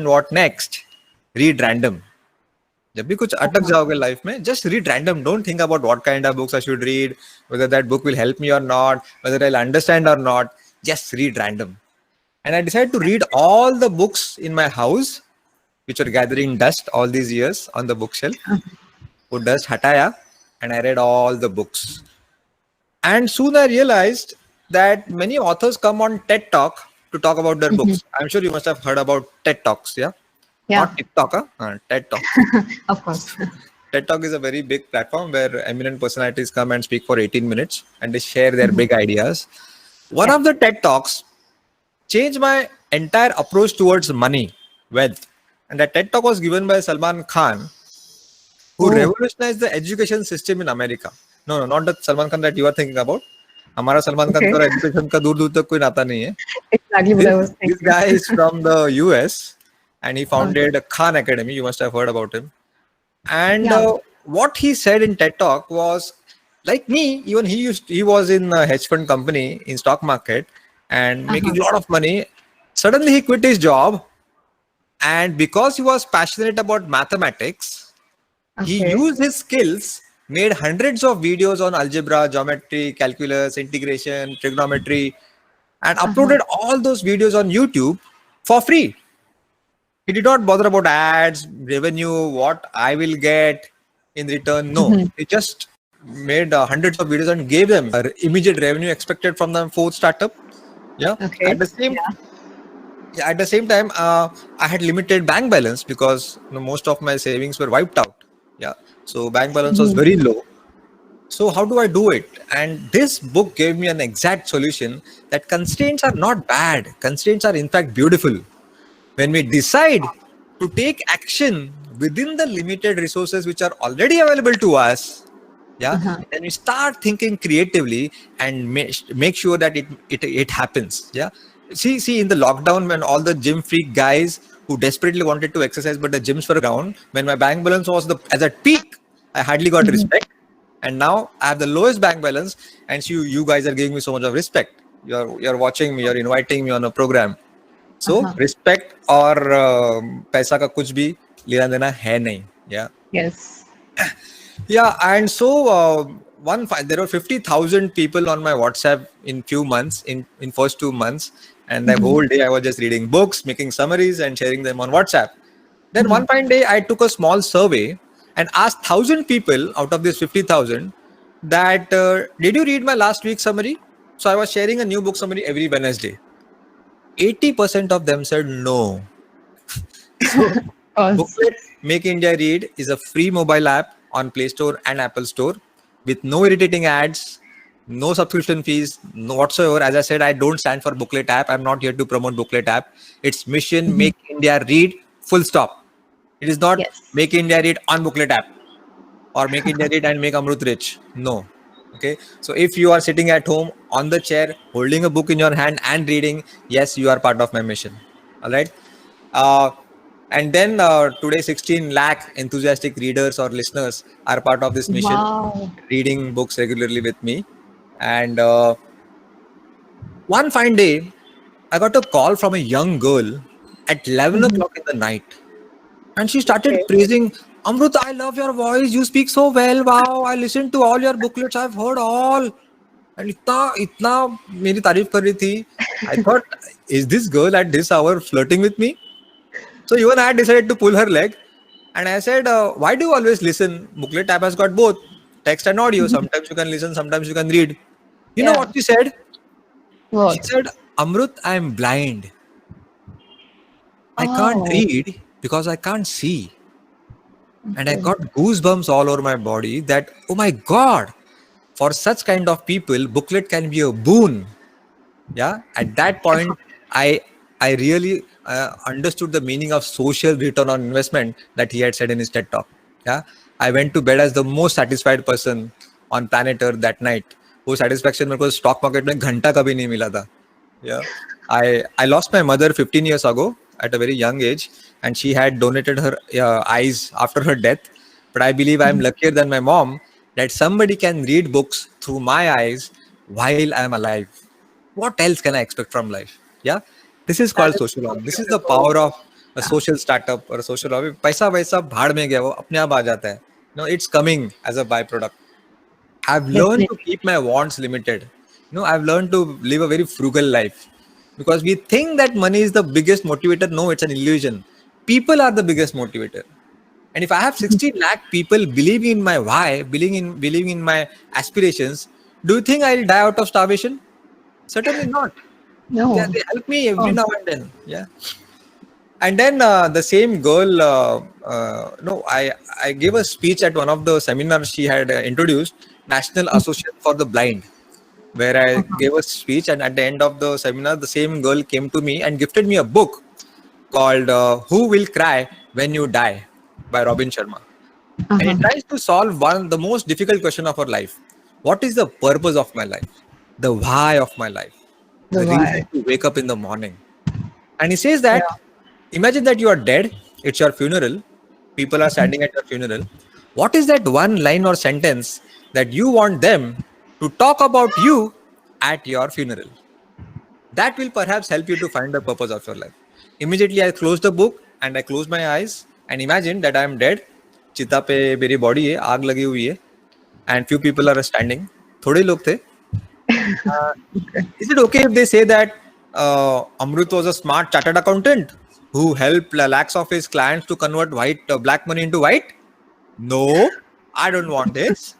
what next? Read random. जब भी कुछ अटक जाओगे लाइफ में, just read random. Don't think about what kind of books I should read, whether that book will help me or not, whether I'll understand or not. Just read random. And I decided to read all the books in my house, which were gathering dust all these years on the bookshelf. वो dust हटाया, and I read all the books. And soon I realized that many authors come on TED Talk to talk about their books. I'm sure you must have heard about TED Talks, yeah? Yeah, Not TikTok, TED Talk. of course. TED Talk is a very big platform where eminent personalities come and speak for 18 minutes and they share their big ideas. One of the TED Talks changed my entire approach towards money, wealth. And that TED Talk was given by Salman Khan, who revolutionized the education system in America. No, not the Salman Khan that you are thinking about. हमारा सलमान खान का education का दूर दूर तक कोई नाता नहीं है. Exactly what I was This thinking. guy is from the US and he founded Khan Academy. You must have heard about him. And what he said in TED Talk was, like me, even he was in a hedge fund company in stock market and making a lot of money. Suddenly he quit his job, and because he was passionate about mathematics, he used his skills, made hundreds of videos on algebra, geometry, calculus, integration, trigonometry, and uploaded all those videos on YouTube for free. He did not bother about ads, revenue, what I will get in return. No, he just made hundreds of videos and gave them immediate revenue expected from the fourth startup. Yeah. At the same time, I had limited bank balance because most of my savings were wiped out. Yeah. So bank balance was very low. So how do I do it? And this book gave me an exact solution that constraints are not bad. Constraints are in fact beautiful. When we decide to take action within the limited resources which are already available to us, then we start thinking creatively and make sure that it happens. Yeah. See, in the lockdown, when all the gym freak guys who desperately wanted to exercise, but the gyms were down, when my bank balance was as at peak, I hardly got respect. And now I have the lowest bank balance, and you guys are giving me so much of respect. You're watching me, you're inviting me on a program. So respect और पैसा का कुछ भी लेना देना है नहीं. Yeah. Yes. Yeah, and so there were 50,000 people on my WhatsApp in few months, in first 2 months, and the whole day I was just reading books, making summaries, and sharing them on WhatsApp. Then one fine day I took a small survey and asked 1,000 people out of this 50,000 that did you read my last week's summary? So I was sharing a new book summary every Wednesday. 80% of them said no. So, Booklet Make India Read is a free mobile app on Play Store and Apple Store with no irritating ads, no subscription fees, no whatsoever. As I said, I don't stand for Booklet app. I'm not here to promote Booklet app. It's mission Make India Read, full stop. It is not Make India Read on Booklet app or Make India Read and make Amrut rich. No. Okay. So if you are sitting at home on the chair, holding a book in your hand and reading, yes, you are part of my mission. All right. And then today 16 lakh enthusiastic readers or listeners are part of this mission, reading books regularly with me. And one fine day, I got a call from a young girl at 11 o'clock in the night. And she started praising, Amrut, I love your voice. You speak so well. Wow. I listened to all your booklets. I've heard all. And itna meri तारीफ कर रही थी. I thought, is this girl at this hour flirting with me? So even I decided to pull her leg. And I said, why do you always listen? Booklet app has got both text and audio. Sometimes you can listen, sometimes you can read. You know what she said? What? She said, Amrut, I am blind. I can't read because I can't see. And I got goosebumps all over my body that, oh my God, for such kind of people, booklet can be a boon. Yeah. At that point, I really understood the meaning of social return on investment that he had said in his TED talk. Yeah. I went to bed as the most satisfied person on planet Earth that night. वो satisfaction मेरे को stock market में घंटा कभी नहीं मिला था. Yeah. I lost my mother 15 years ago at a very young age, and she had donated her eyes after her death. But I believe I'm luckier than my mom that somebody can read books through my eyes while I'm alive. What else can I expect from life? Yeah. This is called social harm. This is the power of a social startup or a social hobby, पैसा वैसा भाड़ में गया, वो अपने आप आ जाता है. No, it's coming as a byproduct. I've learned to Definitely. keep my wants limited. I've learned to live a very frugal life because we think that money is the biggest motivator. No, it's an illusion. People are the biggest motivator. And if I have 60 lakh people believing in my why, believing in my aspirations, do you think I'll die out of starvation? Certainly not. Yeah, No. they help me every Oh, now and then. Yeah. And then the same girl, no, I gave a speech at one of the seminars she had introduced, National Association for the Blind, where I uh-huh. gave a speech. And at the end of the seminar, the same girl came to me and gifted me a book called Who Will Cry When You Die by Robin Sharma. And it Uh-huh. tries to solve the most difficult question of her life. What is the purpose of my life? The why of my life? The The reason why. to wake up in the morning. And he says Yeah. that imagine that you are dead, it's your funeral, people are standing at your funeral. What is that one line or sentence that you want them to talk about you at your funeral? That will perhaps help you to find the purpose of your life. Immediately, I closed the book and I closed my eyes and imagine that I am dead. चिता पे मेरी body है, आग लगी हुई है, and few people are standing. थोड़े लोग थे. Uh, Okay. is it okay if they say that Amrut was a smart chartered accountant who helped lakhs of his clients to convert black money into white? No, I don't want this.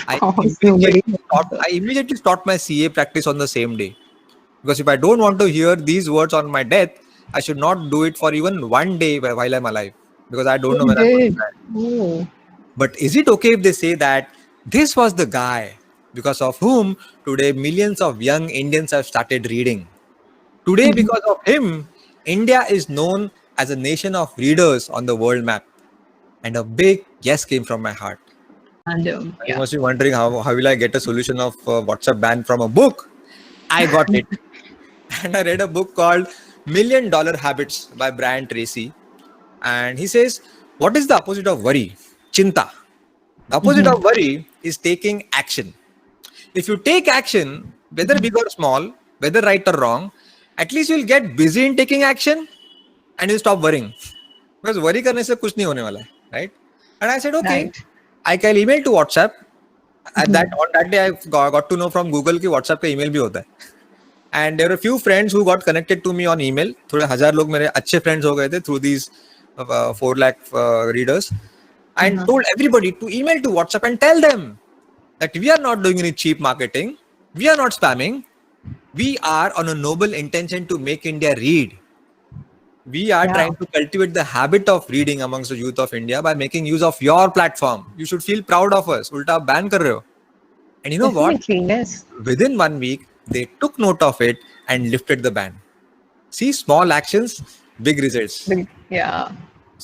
Of course, nobody. I immediately stopped my CA practice on the same day. Because if I don't want to hear these words on my death, I should not do it for even one day while I'm alive. Because I don't know You when I'm going to did. die. Oh. But is it okay if they say that this was the guy because of whom today millions of young Indians have started reading? Today, Mhm. because of him, India is known as a nation of readers on the world map. And a big yes came from my heart. And You yeah. must be wondering how will I get a solution of WhatsApp ban from a book? I got it. And I read a book called $1 Million Habits by Brian Tracy. And he says, what is the opposite of worry? Chinta. The opposite Mhm. of worry is taking action. If you take action, whether big or small, whether right or wrong, at least you'll get busy in taking action and you'll stop worrying. Because worry करने से कुछ नहीं होने वाला है, right? And I said, okay, Right. I can email to WhatsApp. At that Mhm. on that day, I got to know from Google कि WhatsApp का email भी होता है. And there were a few friends who got connected to me on email. थोड़े हजार लोग मेरे अच्छे friends हो गए थे through these 4 lakh readers. And Uh-huh. told everybody to email to WhatsApp and tell them that we are not doing any cheap marketing. We are not spamming. We are on a noble intention to make India read. We are Yeah. trying to cultivate the habit of reading amongst the youth of India by making use of your platform. You should feel proud of us. Ulta आप ban कर रहे हो. And you know what? Definitely. Yes. Within 1 week, they took note of it and lifted the ban. See, small actions, big results. Yeah.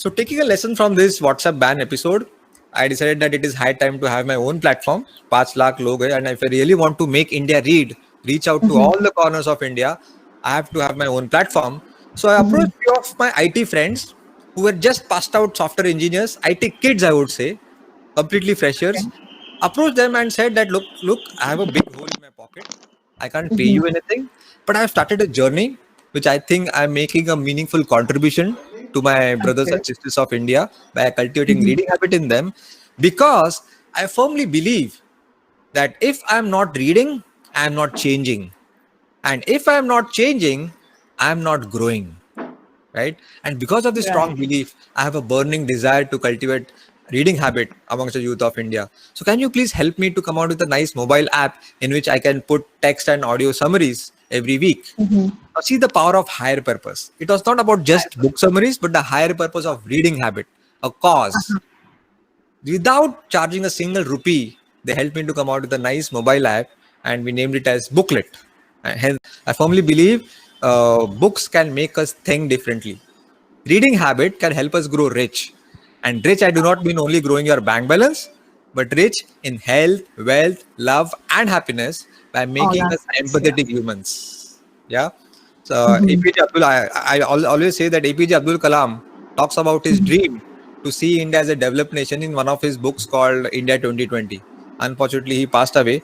So, taking a lesson from this WhatsApp ban episode, I decided that it is high time to have my own platform. 5 lakh log hai, and if I really want to make India read, reach out to Mhm. all the corners of India, I have to have my own platform. So, I approached Mhm. few of my IT friends who were just passed out software engineers, IT kids, I would say, completely freshers. Okay. Approached them and said that, look, I have a big hole in my pocket. I can't pay Mhm. you anything, but I have started a journey which I think I'm making a meaningful contribution to my brothers Okay. and sisters of India by cultivating Mhm. reading habit in them, because I firmly believe that if I'm not reading, I'm not changing. And if I'm not changing, I'm not growing. Right? And because of this strong Right. belief, I have a burning desire to cultivate reading habit amongst the youth of India. So can you please help me to come out with a nice mobile app in which I can put text and audio summaries every week? Mhm. Now see the power of higher purpose. It was not about just book summaries, but the higher purpose of reading habit, a cause. Without charging a single rupee, they helped me to come out with a nice mobile app, and we named it as Booklet. And hence, I firmly believe books can make us think differently. Reading habit can help us grow rich. And rich, I do not mean only growing your bank balance, but rich in health, wealth, love, and happiness by All making us aspects. Yeah. empathetic humans. Yeah. So Mhm. APJ Abdul, always say that APJ Abdul Kalam talks about his Mhm. dream to see India as a developed nation in one of his books called India 2020. Unfortunately, he passed away.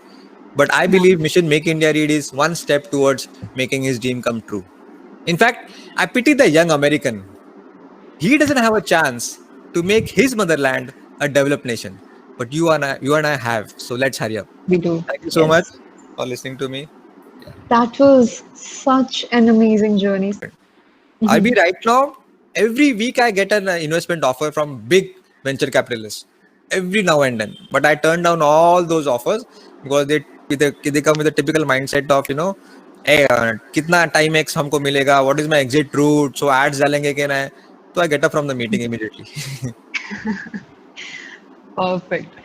But I Yeah. believe Mission Make India Read is one step towards making his dream come true. In fact, I pity the young American he doesn't have a chance to make his motherland a developed nation. But you and I have. So let's hurry up. We do. Thank you so much Yes. for listening to me. That was such an amazing journey. I'll be Mhm. right now. Every week I get an investment offer from big venture capitalists. Every now and then, but I turn down all those offers because they come with a typical mindset of hey, कितना time X हमको मिलेगा? What is my exit route? So ads डालेंगे कि नहीं? So I get up from the meeting immediately. Perfect.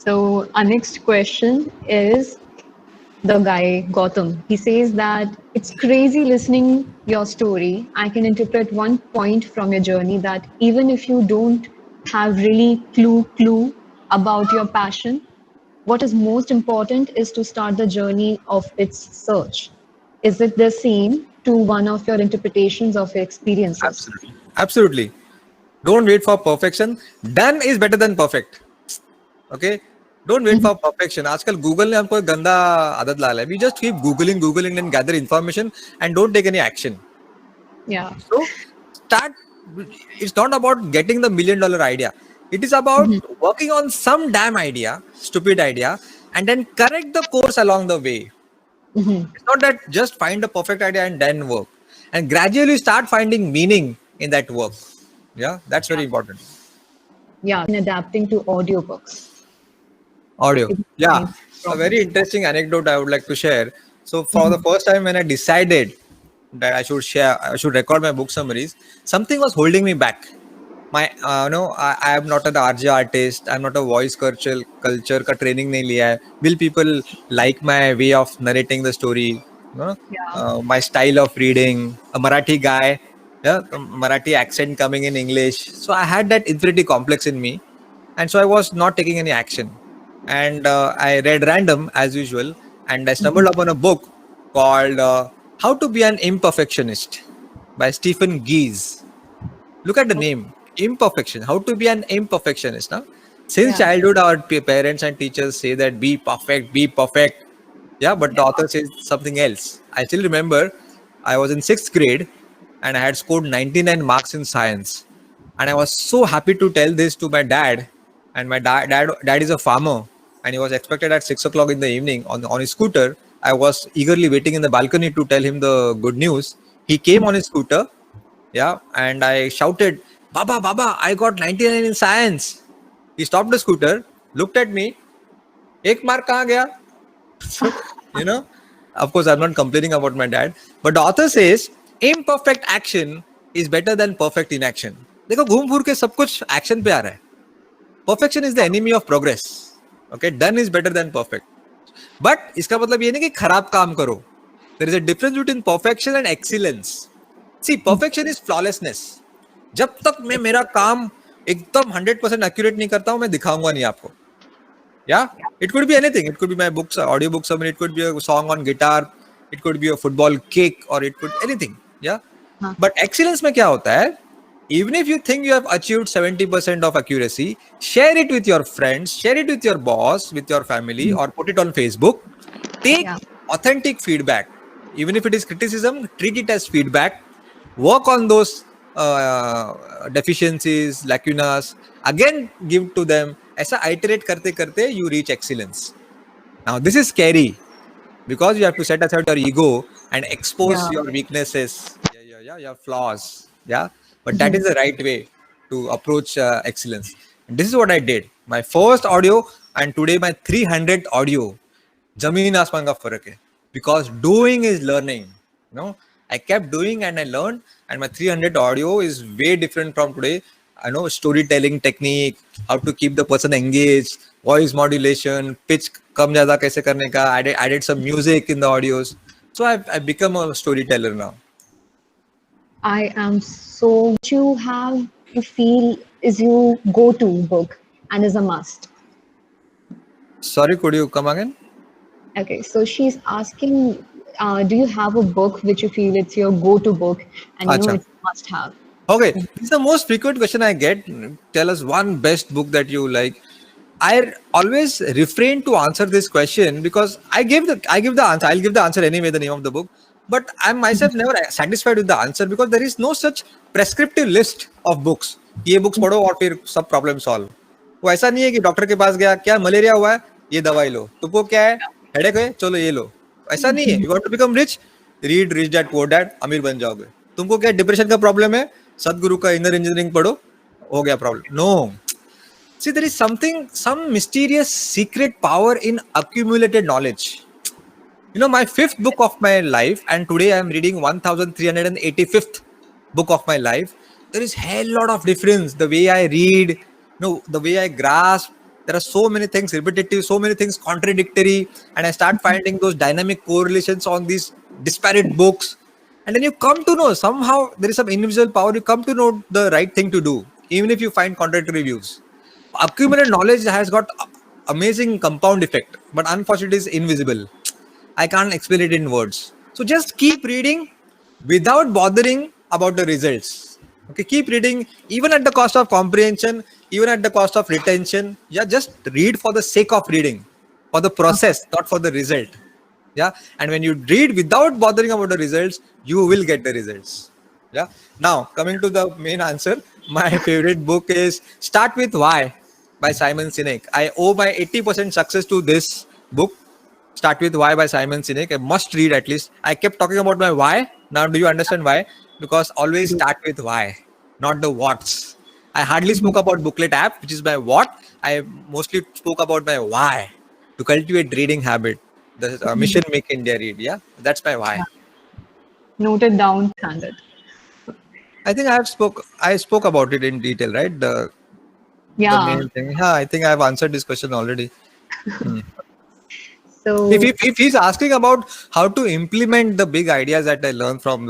So our next question is the guy Gautam. He says that it's crazy listening your story. I can interpret one point from your journey that even if you don't have really clue about your passion, what is most important is to start the journey of its search. Is it the same to one of your interpretations of your experiences? Absolutely, absolutely. Don't wait for perfection. Done is better than perfect. Okay, don't wait for perfection. आजकल Google ने हमको एक गंदा आदत डाला है. We just keep googling and gather information and don't take any action. Yeah. So start. It's not about getting the $1 million idea. It is about working on some damn idea, stupid idea, and then correct the course along the way. It's not that just find a perfect idea and then work, and gradually start finding meaning in that work. Yeah, that's very important. Yeah, in adapting to audiobooks. Audio. It's Yeah, nice a from very interesting anecdote I would like to share. So for the first time when I decided that I should record my book summaries, something was holding me back. My no, I am not an RJ artist. I'm not a voice culture का training नहीं लिया है. Will people like my way of narrating the story? No? yeah. My style of reading. A Marathi guy, yeah, a Marathi accent coming in English. So I had that inferiority complex in me, and so I was not taking any action. And I read random as usual, and I stumbled upon a book called "How to Be an Imperfectionist" by Stephen Geese. Look at the name, imperfection. How to be an imperfectionist? Now, since Yeah. childhood, our parents and teachers say that be perfect, be perfect. Yeah, but the author says something else. I still remember I was in sixth grade and I had scored 99 marks in science. And I was so happy to tell this to my dad. And my dad is a farmer and he was expected at 6 o'clock in the evening on his scooter. I was eagerly waiting in the balcony to tell him the good news. He came on his scooter, yeah, and I shouted, Baba, Baba, I got 99 in science. He stopped the scooter, looked at me, एक mark कहाँ गया? So, you know, of course, I'm not complaining about my dad, but the author says imperfect action is better than perfect inaction. देखो घूम फिर के सब कुछ action पे आ रहा है. Perfection is the enemy of progress. Okay, done is better than perfect. But इसका मतलब ये नहीं कि खराब काम करो. There is a difference between perfection and excellence. See, perfection is flawlessness. जब तक मैं मेरा काम एकदम 100% accurate नहीं करता हूँ, मैं दिखाऊंगा नहीं आपको. Yeah, it could be anything. It could be my books, audio book summary. It could be a song on guitar. It could be a football kick, or it could anything. Yeah, Huh. but excellence में क्या होता है? Even if you think you have achieved 70% of accuracy, share it with your friends, share it with your boss, with your family, or put it on Facebook. Take Yeah. authentic feedback. Even if it is criticism, treat it as feedback. Work on those deficiencies, lacunas. Again, give to them. ऐसा iterate करते करते you reach excellence. Now this is scary because you have to set aside your ego and expose Yeah. your weaknesses, your flaws. Yeah, but that is the right way to approach excellence. And this is what I did. My first audio and today my 300th audio. Zameen आसमान का फर्क है. Because doing is learning. You know, I kept doing and I learned, and my 300 audio is way different from today. I know storytelling technique, how to keep the person engaged, voice modulation, pitch कम ज़्यादा कैसे करने का. I did some music in the audios. So I've become a storyteller now. I am so what you have you feel is your go-to book and is a must. Sorry, could you come again? Okay, so she's asking, do you have a book which you feel it's your go-to book and you know Acha. it's a must-have? Okay, this is the most frequent question I get. Tell us one best book that you like. I always refrain to answer this question because I give the answer. I'll give the answer anyway. The name of the book, but I'm myself never satisfied with the answer because there is no such prescriptive list of books. ये books पढ़ो और फिर सब problem solve. वो ऐसा नहीं है कि डॉक्टर के पास गया, क्या मलेरिया हुआ है, ये दवाई लो. तुमको क्या है, हेडेक है, चलो ये लो. ऐसा नहीं है. You want to become rich, read Rich Dad Poor Dad, अमीर बन जाओगे. तुमको क्या डिप्रेशन का प्रॉब्लम है, सदगुरु का इनर इंजीनियरिंग पढ़ो, हो गया problem. No. See, there is some mysterious secret power in accumulated knowledge. You know, my fifth book of my life, and today I am reading 1385th book of my life. There is hell lot of difference. The way I read, the way I grasp. There are so many things repetitive, so many things contradictory, and I start finding those dynamic correlations on these disparate books. And then you come to know somehow there is some invisible power. You come to know the right thing to do, even if you find contradictory views. Accumulated knowledge has got amazing compound effect, but unfortunately is invisible. I can't explain it in words. So just keep reading without bothering about the results. Okay, keep reading even at the cost of comprehension, even at the cost of retention. Yeah, just read for the sake of reading, for the process, not for the result. Yeah, and when you read without bothering about the results, you will get the results. Yeah. Now coming to the main answer, my favorite book is Start with Why by Simon Sinek. I owe my 80% success to this book. Start with Why by Simon Sinek. A must read at least. I kept talking about my why. Now, do you understand why? Because always start with why, not the what's. I hardly spoke about Booklet app, which is my what. I mostly spoke about my why, to cultivate reading habit. The mission make India read. Yeah, that's my why. Noted down, standard. I think I spoke about it in detail, right? The main thing. Yeah, I think I've answered this question already. So if he's asking about how to implement the big ideas that I learned from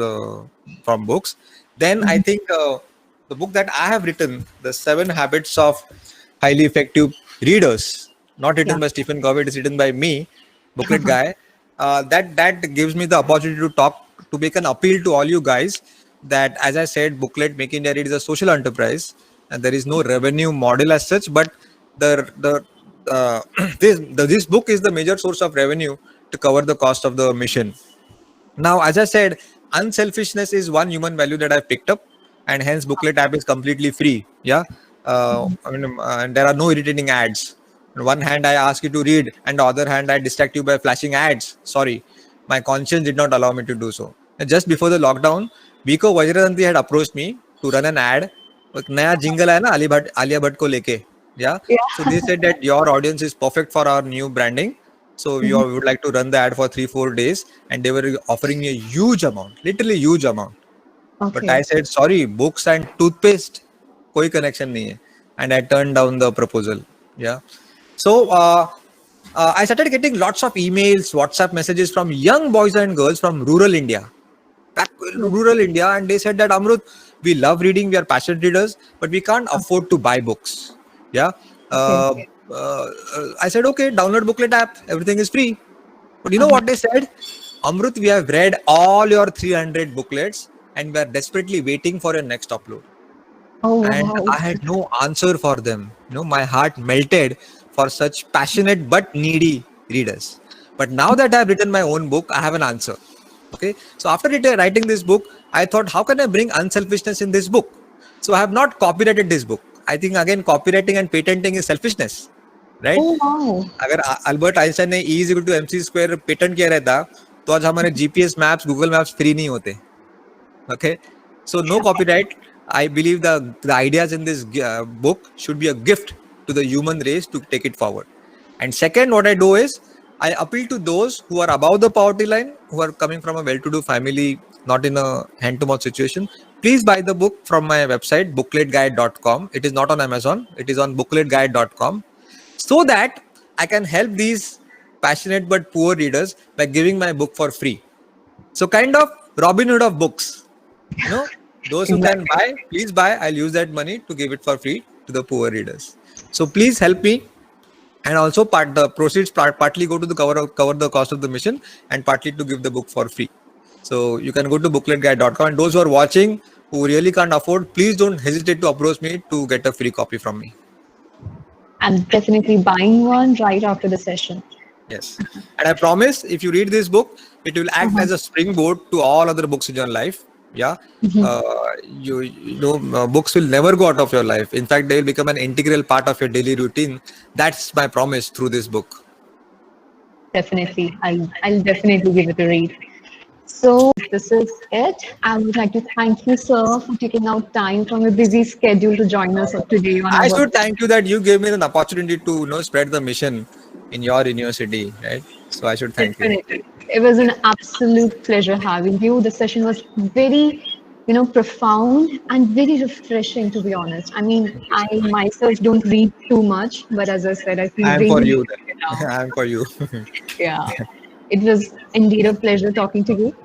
books, then I think the book that I have written, The 7 Habits of Highly Effective Readers, not written by Stephen Covey, it is written by me, Booklet guy. That gives me the opportunity to make an appeal to all you guys that, as I said, Booklet Make India Read is a social enterprise, and there is no revenue model as such, but this book is the major source of revenue to cover the cost of the mission. Now, as I said, unselfishness is one human value that I picked up, and hence Booklet app is completely free. Yeah, and there are no irritating ads. On one hand, I ask you to read, and the other hand, I distract you by flashing ads. Sorry, my conscience did not allow me to do so. And just before the lockdown, Biko Vajradanti had approached me to run an ad. एक नया jingle है ना आलिया भट्ट को लेके. Yeah. So they said that your audience is perfect for our new branding. So we would like to run the ad for 3-4 days, and they were offering me a huge amount, literally huge amount. Okay. But I said, sorry, books and toothpaste, koi connection nahi hai. And I turned down the proposal. Yeah. So I started getting lots of emails, WhatsApp messages from young boys and girls from rural India, and they said that, Amrut, we love reading, we are passionate readers, but we can't afford to buy books. Yeah. I said, okay, download Booklet app. Everything is free. But you know what they said? Amrut, we have read all your 300 booklets and we are desperately waiting for your next upload. And I had no answer for them. My heart melted for such passionate but needy readers. But now that I have written my own book, I have an answer. Okay. So after writing this book, I thought, how can I bring unselfishness in this book? So I have not copyrighted this book. I think again, copywriting and patenting is selfishness, right? Oh, wow. अगर Albert Einstein ने E = mc square patent किया रहता, तो आज हमारे GPS maps, Google Maps free नहीं होते. Okay, so no copyright. I believe the ideas in this book should be a gift to the human race to take it forward. And second, what I do is I appeal to those who are above the poverty line, who are coming from a well-to-do family, not in a hand-to-mouth situation. Please buy the book from my website, bookletguide.com. It is not on Amazon. It is on bookletguide.com, so that I can help these passionate but poor readers by giving my book for free. So kind of Robin Hood of books. Those who can buy, please buy. I'll use that money to give it for free to the poor readers. So please help me. And also the proceeds partly go to the cover the cost of the mission, and partly to give the book for free. So you can go to bookletguide.com, and those who are watching who really can't afford, please don't hesitate to approach me to get a free copy from me. I'm definitely buying one right after the session. Yes. And I promise, if you read this book, it will act Uh-huh. as a springboard to all other books in your life. Yeah. Uh, books will never go out of your life. In fact, they will become an integral part of your daily routine. That's my promise through this book. Definitely. I'll definitely give it a read. So this is it. I would like to thank you, sir, for taking out time from your busy schedule to join us today on I our. should thank you that you gave me an opportunity to spread the mission in your university, right? So I should thank you. Definitely. It was an absolute pleasure having you. The session was very, profound and very refreshing, to be honest. I mean, Thank you I so much. myself don't read too much, but as I said, I feel I am for really you good then. now. I am for you. Yeah. It was indeed a pleasure talking to you.